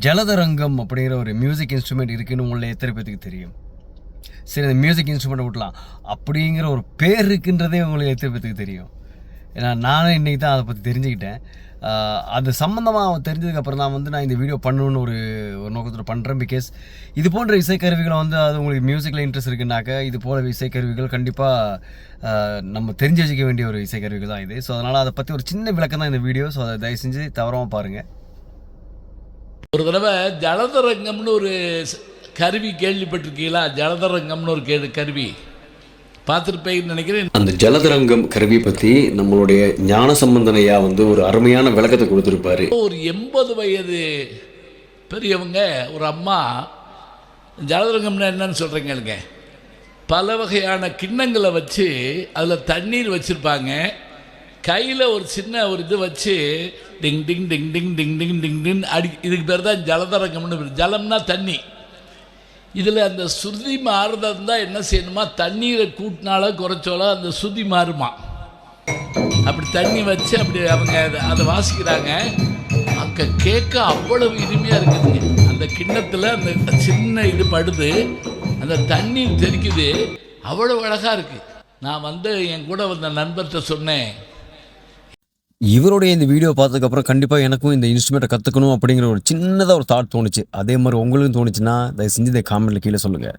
ஜலதரங்கம் அப்படிங்கிற ஒரு music instrument இருக்குன்னு உங்களை எத்தனை பேத்துக்கு தெரியும்? சரி, அந்த மியூசிக் இன்ஸ்ட்ருமெண்ட்டை விட்டலாம், அப்படிங்கிற ஒரு பேர் இருக்குன்றதே உங்களுக்கு எத்தனை பேத்துக்கு தெரியும்? ஏன்னா நானும் இன்றைக்கி தான் அதை பற்றி தெரிஞ்சுக்கிட்டேன். அது சம்மந்தமாக தெரிஞ்சதுக்கப்புறம் தான் நான் இந்த வீடியோ பண்ணணுன்னு ஒரு நோக்கத்தில் பண்ணுறேன். பிகாஸ் இது போன்ற இசைக்கருவிகளை அது உங்களுக்கு மியூசிக்கில் இன்ட்ரெஸ்ட் இருக்குன்னாக்க இது போல இசைக்கருவிகள் கண்டிப்பாக நம்ம தெரிஞ்சு வச்சுக்க வேண்டிய ஒரு இசைக்கருவிகள் தான் இது. ஸோ அதனால் அதை பற்றி ஒரு சின்ன விளக்கம் தான் இந்த வீடியோ. ஸோ அதை தயவு செஞ்சு தவறாமல் பாருங்கள். ஒரு தடவை ஜலதரங்கம்னு ஒரு கருவி கேள்விப்பட்டிருக்கீங்களா? ஜலதரங்கம்னு ஒரு கருவி பார்த்துருப்பேன்னு நினைக்கிறேன். அந்த ஜலதரங்கம் கருவி பற்றி நம்மளுடைய ஞான சம்பந்தனையா ஒரு அருமையான விளக்கத்தை கொடுத்துருப்பாரு. ஒரு 80 வயது பெரியவங்க ஒரு அம்மா ஜலதரங்கம்னா என்னன்னு சொல்கிறீங்க, பல வகையான கிண்ணங்களை வச்சு அதில் தண்ணீர் வச்சுருப்பாங்க. கையில் ஒரு சின்ன ஒரு இது வச்சு டிங் டிங் டிங் டிங் டிங் டிங் டிங் டிங் இதுக்கு பேர் தான் ஜலதரங்கம்னு. ஜலம்னா தண்ணி. இதில் அந்த சுருதி மாறுறது தான் என்ன செய்யணுமா, தண்ணீரை கூட்டினாலோ குறைச்சாலோ அந்த சுருதி மாறுமா. அப்படி தண்ணி வச்சு அப்படி அவங்க அதை வாசிக்கிறாங்க. அங்கே கேட்க அவ்வளவு இனிமையாக இருக்குதுங்க. அந்த கிண்ணத்தில் அந்த சின்ன இது படுது, அந்த தண்ணீர் தெரிக்குது, அவ்வளோ அழகாக இருக்குது. நான் என் கூட வந்த நண்பர்கிட்ட சொன்னேன், இவருடைய இந்த வீடியோ பார்த்ததுக்கப்புறம் கண்டிப்பாக எனக்கும் இந்த இன்ஸ்ட்ருமெண்ட்டை கற்றுக்கணும் அப்படிங்கிற ஒரு சின்னதாக ஒரு தாட் தோணுச்சு. அதே மாதிரி உங்களுக்கும் தோணுச்சுன்னா தயவு செஞ்சு இந்த காமெண்ட்டில் கீழே சொல்லுங்கள்.